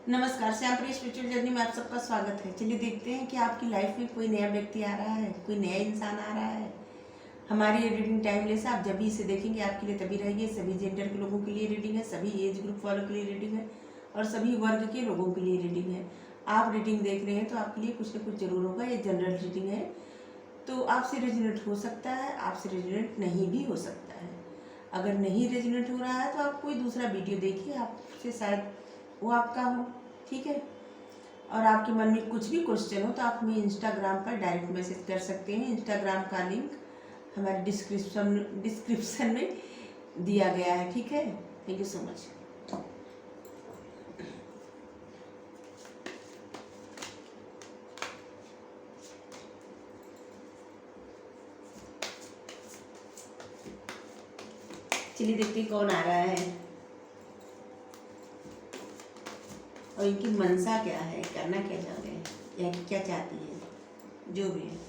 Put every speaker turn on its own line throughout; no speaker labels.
नमस्कार, श्यामप्रिय spiritual journey में आप सबका स्वागत है। चलिए देखते हैं कि आपकी लाइफ में कोई नया व्यक्ति आ रहा है, कोई नया इंसान आ रहा है। हमारी ये रीडिंग टाइमलेस है, आप जब भी इसे देखेंगे आपके लिए तभी रहेगी। सभी जेंडर के लोगों के लिए रीडिंग है, सभी एज ग्रुप वालों के लिए रीडिंग है और सभी वर्ग के लोगों के लिए रीडिंग है। आप रीडिंग देख रहे हैं तो आपके लिए कुछ न कुछ जरूर होगा। ये जनरल रीडिंग है तो आपसे रेजोनेट हो सकता है, आपसे रेजोनेट नहीं भी हो सकता है। अगर नहीं रेजोनेट हो रहा है तो आप कोई दूसरा वीडियो देखिए, आपसे शायद वो आपका हो। ठीक है। और आपके मन में कुछ भी क्वेश्चन हो तो आप हमें इंस्टाग्राम पर डायरेक्ट मैसेज कर सकते हैं। इंस्टाग्राम का लिंक हमारे डिस्क्रिप्शन में दिया गया है। ठीक है। Thank you so much. चलिए देखते हैं कौन आ रहा है और इनकी मनसा क्या है, करना क्या चाहते हैं या क्या चाहती है, जो भी है।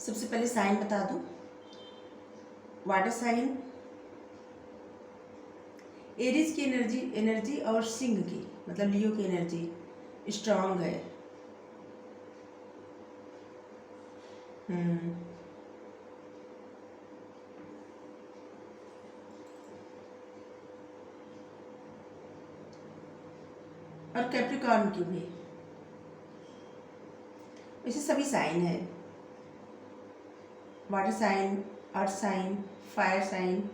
सबसे पहले साइन बता दूं। वाटर साइन एरीज की एनर्जी और सिंह की मतलब लियो की एनर्जी स्ट्रांग है। और कैप्रिकॉर्न की भी। वैसे सभी साइन है, water sign, earth sign, fire sign,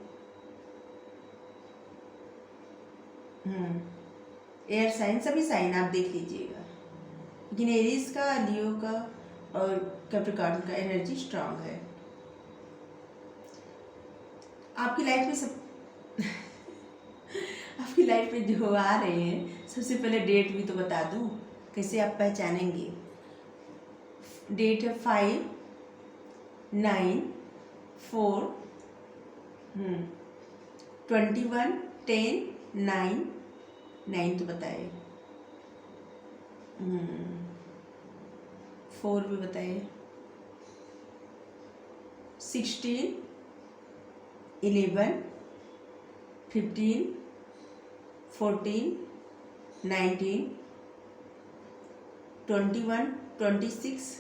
air sign, सभी साइन आप देख लीजिएगा। लेकिन एरीज का, लियो का और कैप्रिकॉर्न का एनर्जी स्ट्रांग है। आपकी लाइफ में सब आपकी लाइफ में जो आ रहे हैं, सबसे पहले डेट भी तो बता दूं, कैसे आप पहचानेंगे। डेट है 5, 9, 4, 21, 10, 9 तो बताए। 4 भी बताए, 16, 11, 15, 14, 19, 21, 26,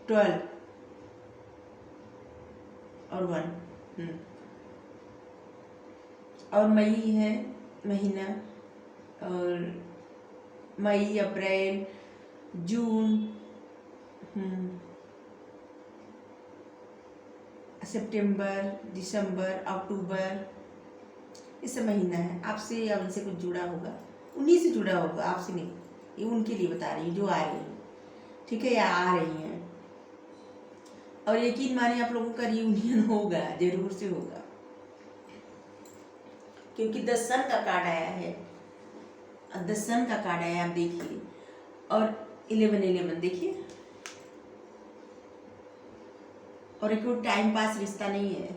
12 और 1। और मई है महीना, और मई, अप्रैल, जून, सितंबर, दिसंबर, अक्टूबर, इस महीना है। आपसे या उनसे कुछ जुड़ा होगा, उन्हीं से जुड़ा होगा, आपसे नहीं। ये उनके लिए बता रही हूँ जो आ रही हैं। ठीक है, या आ रही हैं। और यकीन मानिए आप लोगों का रियूनियन होगा, जरूर से होगा, क्योंकि 10 सन का कार्ड आया है। 10 सन का कार्ड आया, आप देखिए। और 11 देखिए, और एक कोई टाइम पास रिश्ता नहीं है,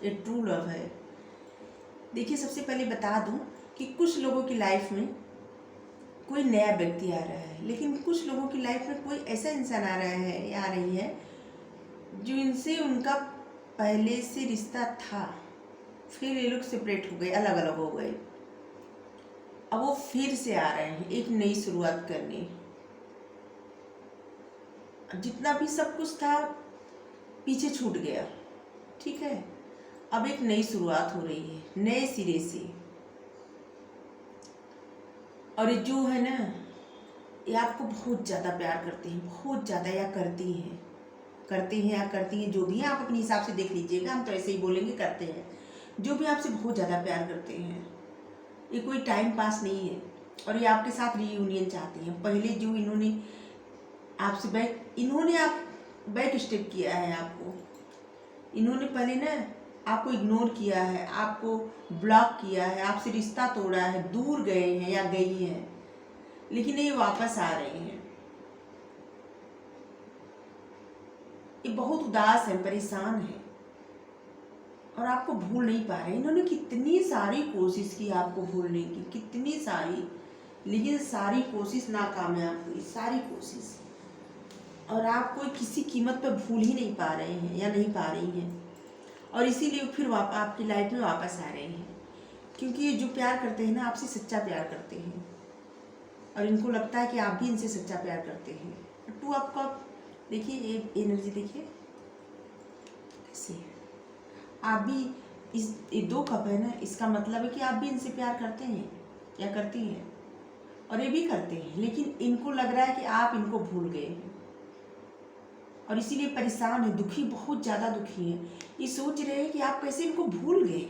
ये ट्रू लव है। देखिए, सबसे पहले बता दूं कि कुछ लोगों की लाइफ में कोई नया व्यक्ति आ रहा है, लेकिन कुछ लोगों की लाइफ में कोई ऐसा इंसान आ रहा है या आ रही है जो इनसे उनका पहले से रिश्ता था, फिर ये लोग सेपरेट हो गए, अलग अलग हो गए। अब वो फिर से आ रहे हैं एक नई शुरुआत करने। जितना भी सब कुछ था पीछे छूट गया, ठीक है। अब एक नई शुरुआत हो रही है, नए सिरे से। और ये जो है ना, ये आपको बहुत ज़्यादा प्यार करते हैं, बहुत ज़्यादा, या करती हैं, करते हैं या करती हैं, जो भी है आप अपने हिसाब से देख लीजिएगा, हम तो ऐसे ही बोलेंगे करते हैं। जो भी आपसे बहुत ज़्यादा प्यार करते हैं, ये कोई टाइम पास नहीं है, और ये आपके साथ रीयूनियन चाहती हैं। पहले जो इन्होंने आपसे आप बैक स्टेप किया है, आपको इन्होंने पहले ना आपको इग्नोर किया है, आपको ब्लॉक किया है, आपसे रिश्ता तोड़ा है, दूर गए हैं या गई हैं, लेकिन ये वापस आ रहे हैं। ये बहुत उदास है, परेशान है, और आपको भूल नहीं पा रहे। इन्होंने कितनी सारी कोशिश की आपको भूलने की, कितनी सारी, लेकिन सारी कोशिश नाकामयाब हुई, सारी कोशिश। और आप कोई किसी कीमत पर भूल ही नहीं पा रहे हैं या नहीं पा रही हैं, और इसीलिए फिर आपकी लाइफ में वापस आ रहे हैं। क्योंकि ये जो प्यार करते हैं ना, आपसे सच्चा प्यार करते हैं, और इनको लगता है कि आप भी इनसे सच्चा प्यार करते हैं। टू ऑफ कप, देखिए ये एनर्जी देखिए कैसे आप भी ये 2 कप है ना, इसका मतलब है कि आप भी इनसे प्यार करते हैं या करती हैं, और ये भी करते हैं, लेकिन इनको लग रहा है कि आप इनको भूल गए हैं, और इसीलिए परेशान है, दुखी, बहुत ज़्यादा दुखी है। ये सोच रहे हैं कि आप कैसे इनको भूल गए,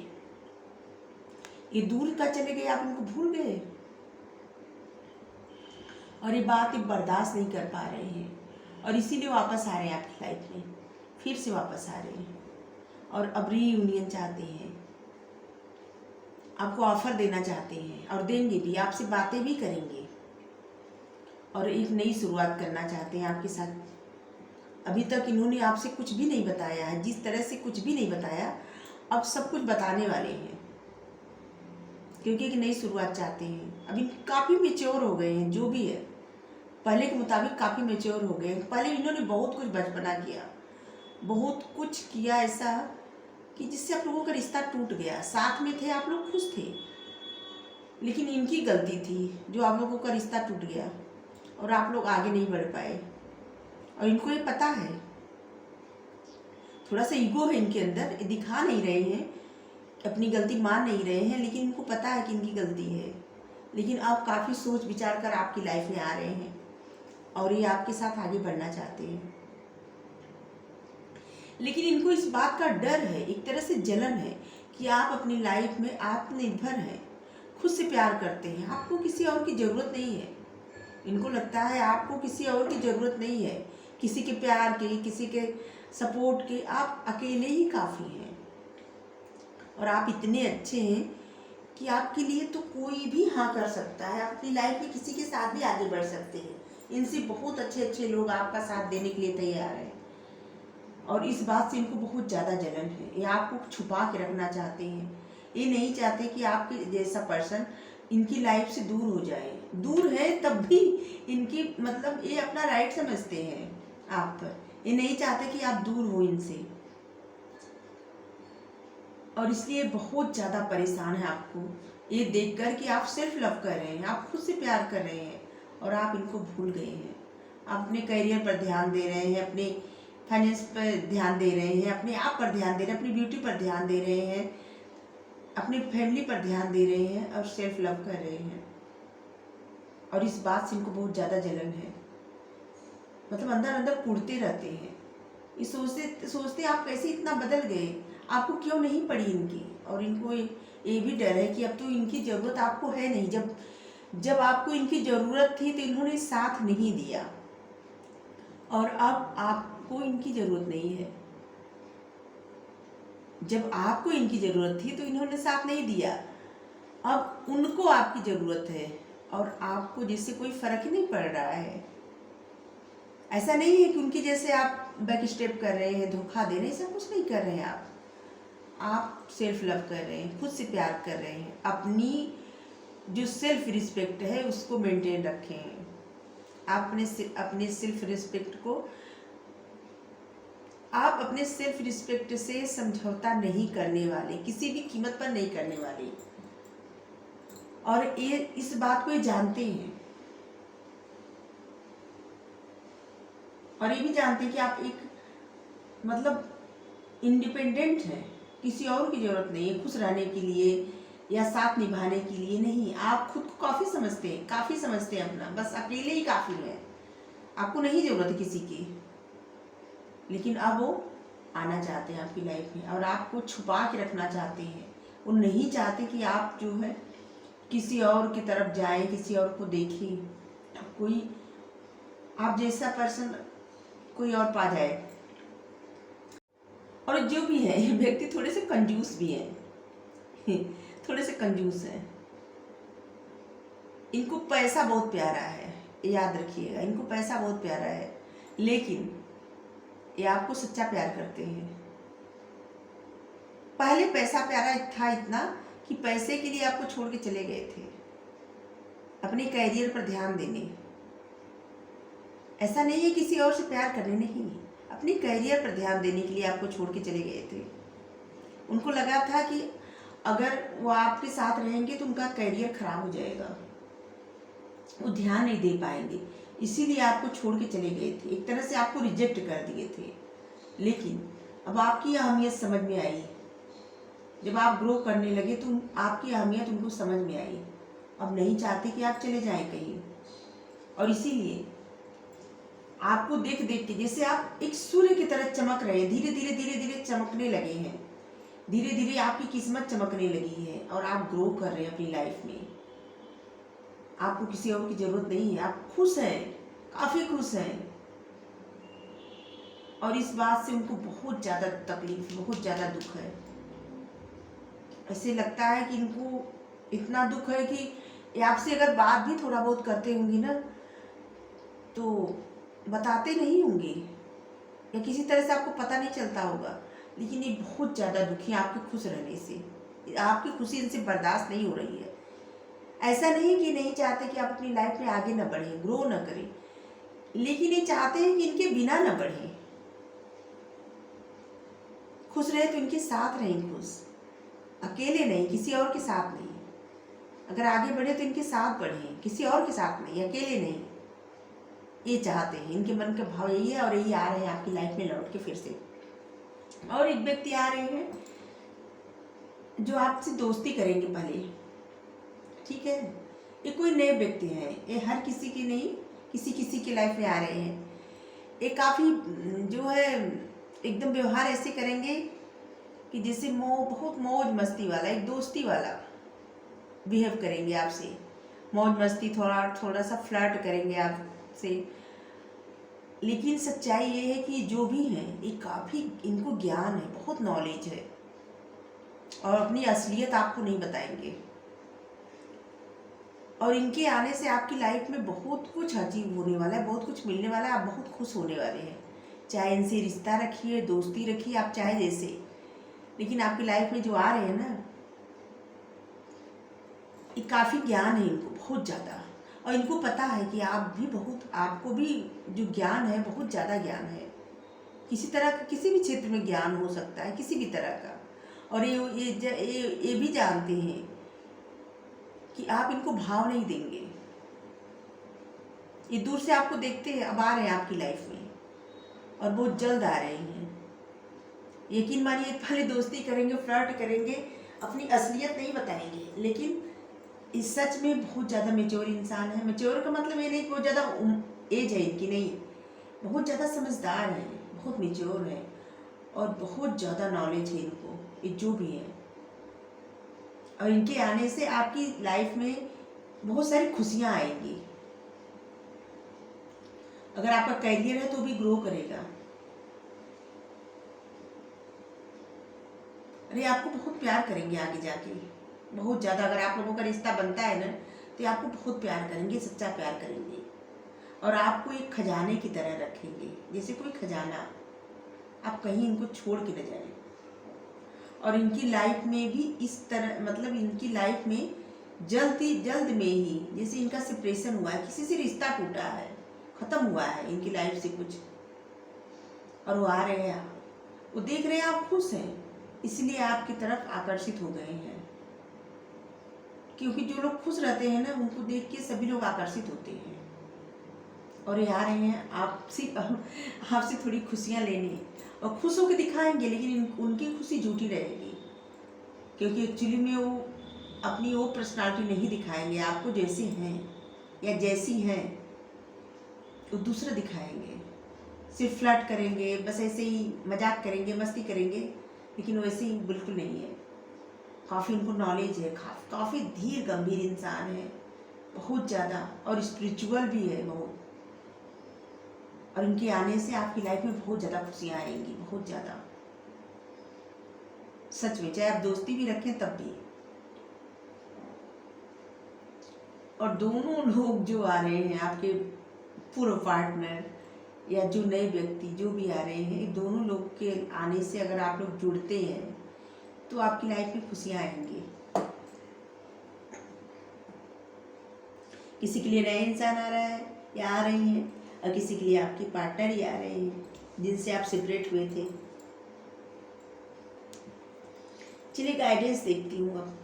ये दूर का चले गए, आप इनको भूल गए, और ये बात ये बर्दाश्त नहीं कर पा रहे हैं, और इसीलिए वापस आ रहे हैं आपकी लाइफ में, फिर से वापस आ रहे हैं, और अब रीयूनियन चाहते हैं, आपको ऑफर देना चाहते हैं, और देंगे भी, आपसे बातें भी करेंगे, और एक नई शुरुआत करना चाहते हैं आपके साथ। अभी तक इन्होंने आपसे कुछ भी नहीं बताया है, जिस तरह से कुछ भी नहीं बताया, अब सब कुछ बताने वाले हैं, क्योंकि एक नई शुरुआत चाहते हैं। अभी काफ़ी मेच्योर हो गए हैं, जो भी है पहले के मुताबिक काफ़ी मेच्योर हो गए। पहले इन्होंने बहुत कुछ बचपना किया, बहुत कुछ किया ऐसा कि जिससे आप लोगों का रिश्ता टूट गया। साथ में थे, आप लोग खुश थे, लेकिन इनकी गलती थी जो आप लोगों का रिश्ता टूट गया, और आप लोग आगे नहीं बढ़ पाए, और इनको ये पता है। थोड़ा सा ईगो है इनके अंदर, ये दिखा नहीं रहे हैं, अपनी गलती मान नहीं रहे हैं, लेकिन इनको पता है कि इनकी गलती है। लेकिन आप काफ़ी सोच विचार कर आपकी लाइफ में आ रहे हैं, और ये आपके साथ आगे बढ़ना चाहते हैं, लेकिन इनको इस बात का डर है, एक तरह से जलन है, कि आप अपनी लाइफ में आत्मनिर्भर हैं, खुद से प्यार करते हैं, आपको किसी और की ज़रूरत नहीं है। इनको लगता है आपको किसी और की ज़रूरत नहीं है, किसी के प्यार के, किसी के सपोर्ट के, आप अकेले ही काफ़ी हैं, और आप इतने अच्छे हैं कि आपके लिए तो कोई भी हाँ कर सकता है। आप अपनी लाइफ में किसी के साथ भी आगे बढ़ सकते हैं, इनसे बहुत अच्छे अच्छे लोग आपका साथ देने के लिए तैयार हैं, और इस बात से इनको बहुत ज़्यादा जलन है। ये आपको छुपा के रखना चाहते हैं, ये नहीं चाहते कि आपके जैसा पर्सन इनकी लाइफ से दूर हो जाए। दूर है तब भी इनकी मतलब ये अपना राइट समझते हैं आप पर, ये नहीं चाहते कि आप दूर हो इनसे, और इसलिए बहुत ज़्यादा परेशान है आपको ये देखकर कि आप सेल्फ लव कर रहे हैं, आप खुद से प्यार कर रहे हैं, और आप इनको भूल गए हैं। आप अपने करियर पर ध्यान दे रहे हैं, अपने फाइनेंस पर ध्यान दे रहे हैं, अपने आप पर ध्यान दे रहे हैं, अपनी ब्यूटी पर ध्यान दे रहे हैं, अपनी फैमिली पर ध्यान दे रहे हैं, और सेल्फ लव कर रहे हैं, और इस बात से इनको बहुत ज़्यादा जलन है। मतलब अंदर अंदर कूदते रहते हैं, ये सोचते सोचते आप कैसे इतना बदल गए, आपको क्यों नहीं पड़ी इनकी। और इनको ये भी डर है कि अब तो इनकी ज़रूरत आपको है नहीं, जब आपको इनकी ज़रूरत थी तो इन्होंने साथ नहीं दिया, और अब आपको इनकी ज़रूरत नहीं है। जब आपको इनकी ज़रूरत थी तो इन्होंने साथ नहीं दिया, अब उनको आपकी ज़रूरत है, और आपको जिससे कोई फ़र्क ही नहीं पड़ रहा है। ऐसा नहीं है कि उनकी जैसे आप बैक स्टेप कर रहे हैं, धोखा दे रहे हैं, सब कुछ नहीं कर रहे हैं आप सेल्फ लव कर रहे हैं, खुद से प्यार कर रहे हैं। अपनी जो सेल्फ रिस्पेक्ट है उसको मेंटेन रखें। आप अपने सेल्फ रिस्पेक्ट को, आप अपने सेल्फ रिस्पेक्ट से समझौता नहीं करने वाले, किसी भी कीमत पर नहीं करने वाले। और ये इस बात को ये जानते हैं, और ये भी जानते हैं कि आप एक मतलब इंडिपेंडेंट हैं, किसी और की ज़रूरत नहीं है खुश रहने के लिए या साथ निभाने के लिए। नहीं, आप खुद को काफ़ी समझते हैं, काफ़ी समझते हैं अपना, बस अकेले ही काफ़ी है, आपको नहीं ज़रूरत है किसी की। लेकिन अब वो आना चाहते हैं आपकी लाइफ में और आपको छुपा के रखना चाहते हैं। वो नहीं चाहते कि आप जो है किसी और की तरफ जाएं, किसी और को देखें, कोई आप जैसा पर्सन कोई और पा जाए। और जो भी है ये व्यक्ति थोड़े से कंजूस भी हैं थोड़े से कंजूस हैं। इनको पैसा बहुत प्यारा है, याद रखिएगा, इनको पैसा बहुत प्यारा है, लेकिन ये आपको सच्चा प्यार करते हैं। पहले पैसा प्यारा था इतना कि पैसे के लिए आपको छोड़ के चले गए थे अपने करियर पर ध्यान देने। ऐसा नहीं है किसी और से प्यार करने, नहीं, अपने करियर पर ध्यान देने के लिए आपको छोड़ के चले गए थे। उनको लगा था कि अगर वो आपके साथ रहेंगे तो उनका करियर खराब हो जाएगा, वो ध्यान नहीं दे पाएंगे, इसीलिए आपको छोड़ के चले गए थे, एक तरह से आपको रिजेक्ट कर दिए थे। लेकिन अब आपकी अहमियत समझ में आई, जब आप ग्रो करने लगे तो आपकी अहमियत उनको समझ में आई। अब नहीं चाहते कि आप चले जाएं कहीं, और इसीलिए आपको देख देख के जैसे आप एक सूर्य की तरह चमक रहे हैं, धीरे धीरे धीरे धीरे चमकने लगे हैं, धीरे धीरे आपकी किस्मत चमकने लगी है और आप ग्रो कर रहे हैं अपनी लाइफ में। आपको किसी और की जरूरत नहीं है, आप खुश हैं, काफ़ी खुश हैं। और इस बात से उनको बहुत ज़्यादा तकलीफ, बहुत ज़्यादा दुख है। ऐसे लगता है कि इनको इतना दुख है कि आपसे अगर बात भी थोड़ा बहुत करते होंगे ना तो बताते नहीं होंगे या किसी तरह से आपको पता नहीं चलता होगा, लेकिन ये बहुत ज़्यादा दुखी हैं आपके खुश रहने से। आपकी खुशी इनसे बर्दाश्त नहीं हो रही है। ऐसा नहीं कि नहीं चाहते कि आप अपनी लाइफ में आगे ना बढ़ें, ग्रो ना करें, लेकिन ये चाहते हैं कि इनके बिना ना बढ़ें। खुश रहे तो इनके साथ रहें, खुश, अकेले नहीं, किसी और के साथ नहीं। अगर आगे बढ़े तो इनके साथ बढ़ें, किसी और के साथ नहीं, अकेले नहीं। ये चाहते हैं, इनके मन का भाव यही है और यही आ रहे हैं आपकी लाइफ में लौट के फिर से। और एक व्यक्ति आ रहे हैं जो आपसे दोस्ती करेंगे पहले, ठीक है। ये कोई नए व्यक्ति हैं, ये हर किसी की नहीं, किसी किसी की लाइफ में आ रहे हैं। ये काफ़ी जो है एकदम व्यवहार ऐसे करेंगे कि जैसे बहुत मौज मस्ती वाला, एक दोस्ती वाला बिहेव करेंगे आपसे, मौज मस्ती, थोड़ा थोड़ा सा फ्लर्ट करेंगे आपसे। लेकिन सच्चाई ये है कि जो भी हैं ये काफ़ी, इनको ज्ञान है, बहुत नॉलेज है, और अपनी असलियत आपको नहीं बताएंगे। और इनके आने से आपकी लाइफ में बहुत कुछ अचीव होने वाला है, बहुत कुछ मिलने वाला है, आप बहुत खुश होने वाले हैं। चाहे इनसे रिश्ता रखिए, दोस्ती रखिए, आप चाहे जैसे, लेकिन आपकी लाइफ में जो आ रहे हैं ना, ये काफ़ी ज्ञान है इनको, बहुत ज़्यादा। और इनको पता है कि आप भी बहुत, आपको भी जो ज्ञान है बहुत ज़्यादा ज्ञान है, किसी तरह का, किसी भी क्षेत्र में ज्ञान हो सकता है, किसी भी तरह का। और ये भी जानते हैं कि आप इनको भाव नहीं देंगे। ये दूर से आपको देखते हैं, अब आ रहे हैं आपकी लाइफ में और बहुत जल्द आ रहे हैं। यकीन मानिए, पहले दोस्ती करेंगे, फ्लर्ट करेंगे, अपनी असलियत नहीं बताएंगे, लेकिन इस सच में बहुत ज़्यादा मेच्योर इंसान है। मेच्योर का मतलब ये नहीं कि बहुत ज़्यादा एज है इनकी, नहीं, बहुत ज़्यादा समझदार है, बहुत मेच्योर है और बहुत ज़्यादा नॉलेज है इनको, ये जो भी है। और इनके आने से आपकी लाइफ में बहुत सारी खुशियाँ आएंगी। अगर आपका करियर है तो भी ग्रो करेगा। अरे आपको बहुत प्यार करेंगे आगे जाके, बहुत ज़्यादा। अगर आप लोगों का रिश्ता बनता है ना तो ये आपको बहुत प्यार करेंगे, सच्चा प्यार करेंगे। और आपको एक खजाने की तरह रखेंगे, जैसे कोई खजाना। आप कहीं इनको छोड़ के न जाएं। और इनकी लाइफ में भी इस तरह, मतलब इनकी लाइफ में जल्द में ही, जैसे इनका सेपरेशन हुआ है, किसी से रिश्ता टूटा है, ख़त्म हुआ है इनकी लाइफ से कुछ, और वो आ रहे हैं, वो देख रहे हैं आप खुश हैं, इसलिए आपकी तरफ आकर्षित हो गए हैं। क्योंकि जो लोग खुश रहते हैं ना, उनको देख के सभी लोग आकर्षित होते हैं, और ये आ रहे हैं आपसे थोड़ी खुशियाँ लेने, और खुश होकर दिखाएंगे, लेकिन उनकी खुशी झूठी रहेगी, क्योंकि एक्चुअली में वो अपनी वो पर्सनालिटी नहीं दिखाएंगे आपको, जैसे हैं या जैसी हैं वो दूसरा दिखाएंगे। सिर्फ फ्लर्ट करेंगे, बस ऐसे ही मजाक करेंगे, मस्ती करेंगे, लेकिन वैसे ही बिल्कुल नहीं है। काफ़ी उनको नॉलेज है, काफ़ी धीर गंभीर इंसान है, बहुत ज़्यादा, और स्पिरिचुअल भी है बहुत। और इनके आने से आपकी लाइफ में बहुत ज़्यादा खुशियाँ आएंगी, बहुत ज़्यादा, सच में, चाहे आप दोस्ती भी रखें तब भी। और दोनों लोग जो आ रहे हैं, आपके पूर्व पार्टनर या जो नए व्यक्ति जो भी आ रहे हैं, दोनों लोग के आने से अगर आप लोग जुड़ते हैं तो आपकी लाइफ में खुशियाँ आएंगी। किसी के लिए नए इंसान आ रहा है या आ रही हैं, और किसी के लिए आपके पार्टनर ही आ रहे हैं जिनसे आप सेपरेट हुए थे। चलिए गाइडेंस देखती हूँ अब।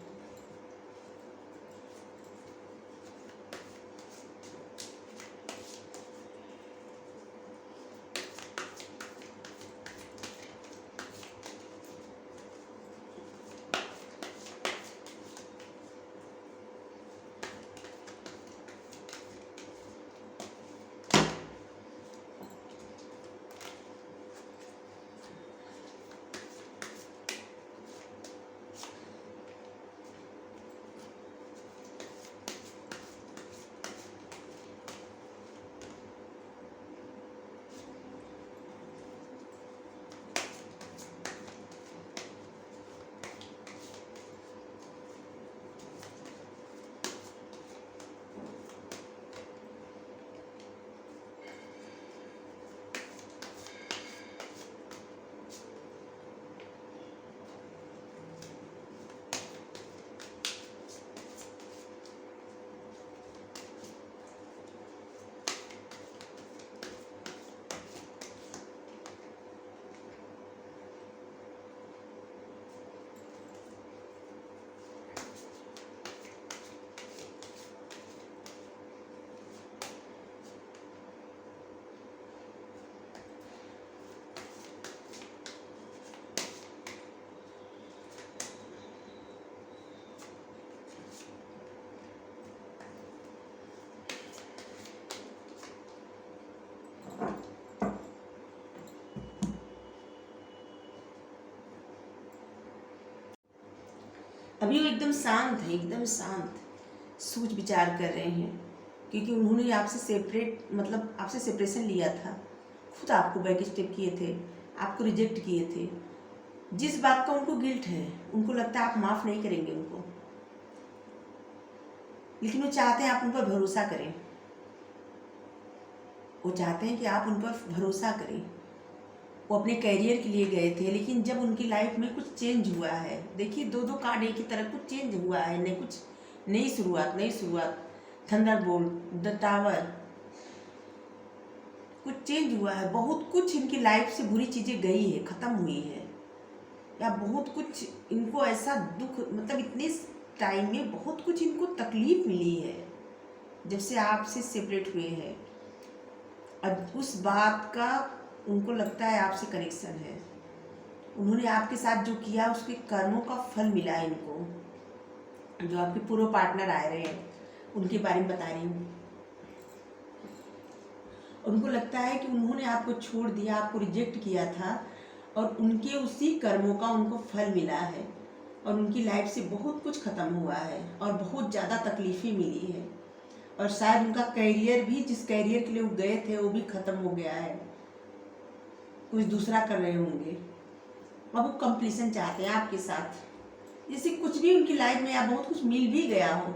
अभी वो एकदम शांत है, एकदम शांत, सोच विचार कर रहे हैं, क्योंकि उन्होंने आपसे सेपरेट, मतलब आपसे सेपरेशन लिया था, खुद आपको बैक स्टेप किए थे, आपको रिजेक्ट किए थे। जिस बात का उनको गिल्ट है, उनको लगता है आप माफ़ नहीं करेंगे उनको, लेकिन वो चाहते हैं आप उन पर भरोसा करें, वो चाहते हैं कि आप उन पर भरोसा करें। वो अपने करियर के लिए गए थे, लेकिन जब उनकी लाइफ में कुछ चेंज हुआ है, देखिए दो कार्ड एक की तरह, कुछ चेंज हुआ है, नई कुछ नई शुरुआत, थंडरबोल्ट, द टावर, कुछ चेंज हुआ है, बहुत कुछ इनकी लाइफ से बुरी चीज़ें गई है, ख़त्म हुई है, या बहुत कुछ इनको ऐसा दुख, मतलब इतने टाइम में बहुत कुछ इनको तकलीफ मिली है जब से आपसे सेपरेट हुए हैं, और उस बात का उनको लगता है आपसे कनेक्शन है। उन्होंने आपके साथ जो किया उसके कर्मों का फल मिला है इनको। जो आपके पूर्व पार्टनर आए रहे हैं उनके बारे में बता रही हूँ। उनको लगता है कि उन्होंने आपको छोड़ दिया, आपको रिजेक्ट किया था, और उनके उसी कर्मों का उनको फल मिला है, और उनकी लाइफ से बहुत कुछ ख़त्म हुआ है, और बहुत ज़्यादा तकलीफ़ें मिली है, और शायद उनका करियर भी, जिस करियर के लिए वो गए थे, वो भी ख़त्म हो गया है, कुछ दूसरा कर रहे होंगे। अब वो कंप्लीशन चाहते हैं आपके साथ, जैसे कुछ भी उनकी लाइफ में या बहुत कुछ मिल भी गया हो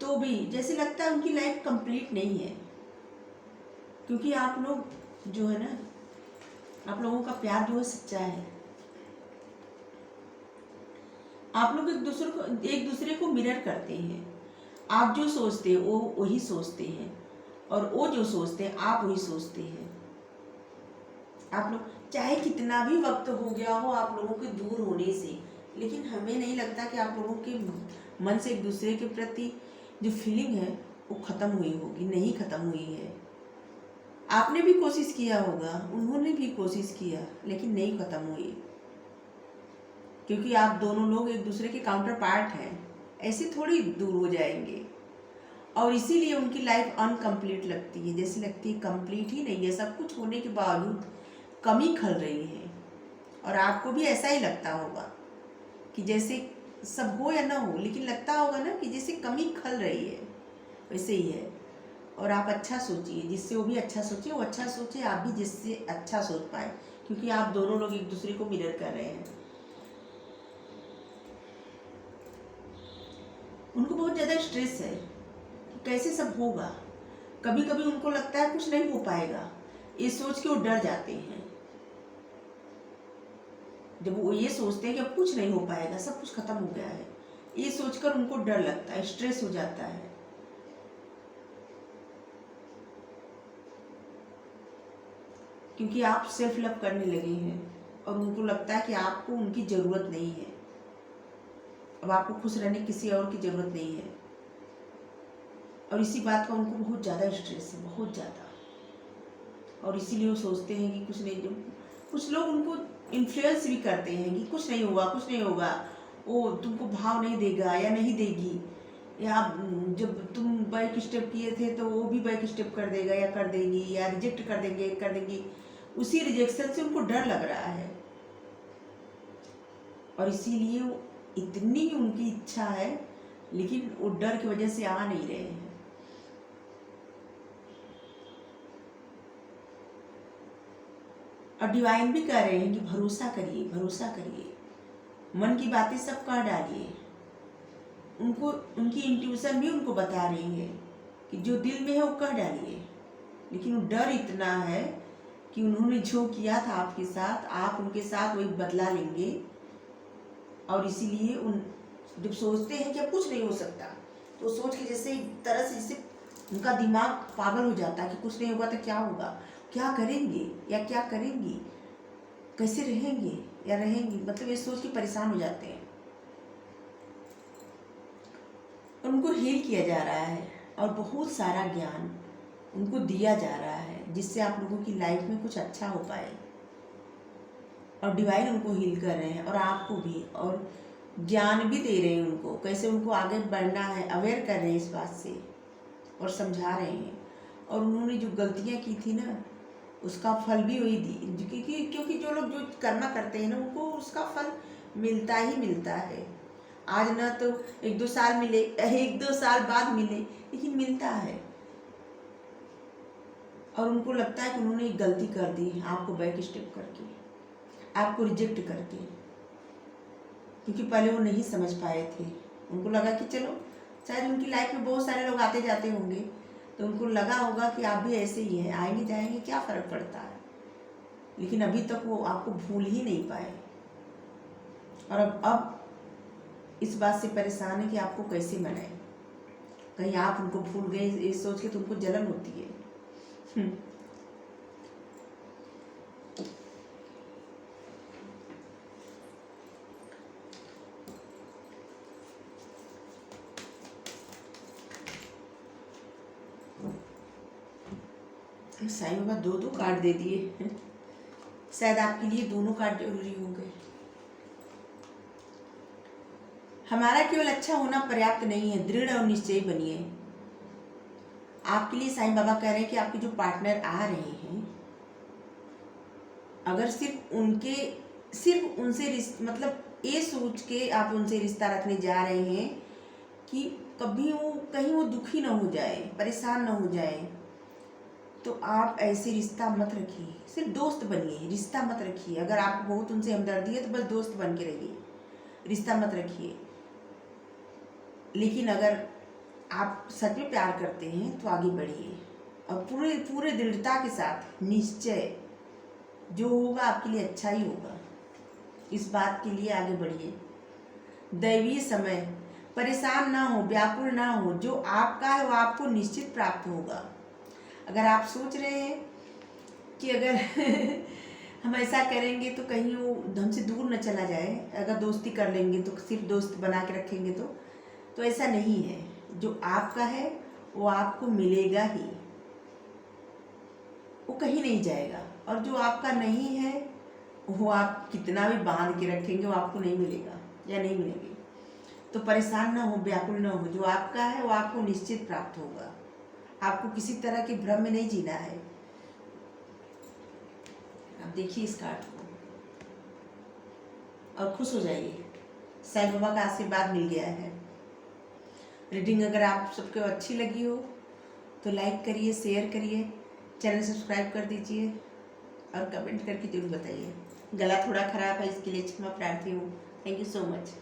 तो भी जैसे लगता है उनकी लाइफ कंप्लीट नहीं है, क्योंकि आप लोग जो है ना, आप लोगों का प्यार जो है सच्चा है। आप लोग एक दूसरे को मिरर करते हैं। आप जो सोचते हैं वो वही सोचते हैं, और वो जो सोचते हैं आप वही सोचते हैं। आप लोग चाहे कितना भी वक्त हो गया हो आप लोगों के दूर होने से, लेकिन हमें नहीं लगता कि आप लोगों के मन से एक दूसरे के प्रति जो फीलिंग है वो ख़त्म हुई होगी। नहीं ख़त्म हुई है। आपने भी कोशिश किया होगा, उन्होंने भी कोशिश किया, लेकिन नहीं ख़त्म हुई, क्योंकि आप दोनों लोग एक दूसरे के काउंटर पार्ट हैं। ऐसे थोड़ी दूर हो जाएंगे, और इसीलिए उनकी लाइफ अनकम्प्लीट लगती है। जैसे लगती है कंप्लीट ही नहीं है, सब कुछ होने के बावजूद कमी खल रही है। और आपको भी ऐसा ही लगता होगा कि जैसे सब हो या ना हो, लेकिन लगता होगा ना कि जैसे कमी खल रही है, वैसे ही है। और आप अच्छा सोचिए, जिससे वो भी अच्छा सोचे, वो अच्छा सोचे, आप भी जिससे अच्छा सोच पाए, क्योंकि आप दोनों लोग एक दूसरे को मिरर कर रहे हैं। उनको बहुत ज़्यादा स्ट्रेस है कि कैसे सब होगा। कभी कभी उनको लगता है कुछ नहीं हो पाएगा, ये सोच के वो डर जाते हैं। जब वो ये सोचते हैं कि अब कुछ नहीं हो पाएगा, सब कुछ खत्म हो गया है, ये सोचकर उनको डर लगता है, स्ट्रेस हो जाता है। क्योंकि आप सेल्फ लव करने लगे हैं, और उनको लगता है कि आपको उनकी ज़रूरत नहीं है। अब आपको खुश रहने किसी और की ज़रूरत नहीं है, और इसी बात का उनको बहुत ज़्यादा स्ट्रेस है, बहुत ज़्यादा। और इसीलिए वो सोचते हैं कि कुछ नहीं। कुछ लोग उनको इन्फ्लुएंस भी करते हैं कि कुछ नहीं होगा, कुछ नहीं होगा, वो तुमको भाव नहीं देगा या नहीं देगी, या जब तुम बैक स्टेप किए थे तो वो भी बैक स्टेप कर देगा या कर देगी, या रिजेक्ट कर देंगे, कर देंगी। उसी रिजेक्शन से उनको डर लग रहा है, और इसीलिए इतनी उनकी इच्छा है, लेकिन वो डर की वजह से आ नहीं रहे हैं। और डिवाइन भी कह रहे हैं कि भरोसा करिए, भरोसा करिए, मन की बातें सब कह डालिए। उनको उनकी इंट्यूशन भी उनको बता रही है कि जो दिल में है वो कह डालिए, लेकिन वो डर इतना है कि उन्होंने जो किया था आपके साथ, आप उनके साथ वही बदला लेंगे। और इसीलिए उन जब सोचते हैं कि अब कुछ नहीं हो सकता, तो सोच के जैसे एक तरह से जैसे उनका दिमाग पागल हो जाता है कि कुछ नहीं होगा तो क्या होगा, क्या करेंगे या क्या करेंगी, कैसे रहेंगे या रहेंगी, मतलब ये सोच के परेशान हो जाते हैं। उनको हील किया जा रहा है, और बहुत सारा ज्ञान उनको दिया जा रहा है, जिससे आप लोगों की लाइफ में कुछ अच्छा हो पाए। और डिवाइन उनको हील कर रहे हैं, और आपको भी, और ज्ञान भी दे रहे हैं उनको, कैसे उनको आगे बढ़ना है, अवेयर कर रहे हैं इस बात से, और समझा रहे हैं। और उन्होंने जो गलतियां की थी ना, उसका फल भी वही दी, क्योंकि जो लोग जो कर्मा करते हैं ना, उनको उसका फल मिलता ही मिलता है। आज ना तो 1-2 साल मिले, 1-2 साल बाद मिले, लेकिन मिलता है। और उनको लगता है कि उन्होंने एक गलती कर दी आपको बैक स्टेप करके, आपको रिजेक्ट करके, क्योंकि पहले वो नहीं समझ पाए थे। उनको लगा कि चलो, शायद उनकी लाइफ में बहुत सारे लोग आते जाते होंगे, तो उनको लगा होगा कि आप भी ऐसे ही हैं, आएंगे जाएंगे, क्या फ़र्क पड़ता है। लेकिन अभी तक वो आपको भूल ही नहीं पाए, और अब इस बात से परेशान है कि आपको कैसे मनाएं। कहीं आप उनको भूल गए, ये सोच के तुमको जलन होती है। साईं बाबा 2-2 कार्ड दे दिए। शायद आपके लिए दोनों कार्ड जरूरी होंगे। हमारा केवल अच्छा होना पर्याप्त नहीं है, दृढ़ और निश्चयी बनिए। आपके लिए साईं बाबा कह रहे हैं कि आपके जो पार्टनर आ रहे हैं, अगर सिर्फ उनसे मतलब ये सोच के आप उनसे रिश्ता रखने जा रहे हैं कि कभी कहीं वो दुखी ना हो जाए, परेशान ना हो जाए, तो आप ऐसे रिश्ता मत रखिए। सिर्फ दोस्त बनिए, रिश्ता मत रखिए। अगर आपको बहुत उनसे हमदर्दी है तो बस दोस्त बन के रहिए, रिश्ता मत रखिए। लेकिन अगर आप सच में प्यार करते हैं तो आगे बढ़िए, और पूरे पूरे दृढ़ता के साथ निश्चय, जो होगा आपके लिए अच्छा ही होगा, इस बात के लिए आगे बढ़िए। दैवीय समय, परेशान ना हो, व्याकुल ना हो, जो आपका है वो आपको निश्चित प्राप्त होगा। अगर आप सोच रहे हैं कि अगर हम ऐसा करेंगे तो कहीं वो हमसे दूर न चला जाए, अगर दोस्ती कर लेंगे तो सिर्फ दोस्त बना के रखेंगे तो ऐसा नहीं है। जो आपका है वो आपको मिलेगा ही, वो कहीं नहीं जाएगा। और जो आपका नहीं है वो आप कितना भी बांध के रखेंगे वो आपको नहीं मिलेगा या नहीं मिलेगी। तो परेशान ना हो, व्याकुल ना हो, जो आपका है वो आपको निश्चित प्राप्त होगा। आपको किसी तरह के भ्रम में नहीं जीना है। आप देखिए इस कार्ड को और खुश हो जाइए, साईं बाबा का आशीर्वाद मिल गया है। रीडिंग अगर आप सबको अच्छी लगी हो तो लाइक करिए, शेयर करिए, चैनल सब्सक्राइब कर दीजिए और कमेंट करके जरूर बताइए। गला थोड़ा खराब है, इसके लिए क्षमा प्रार्थी हूँ। Thank you so much.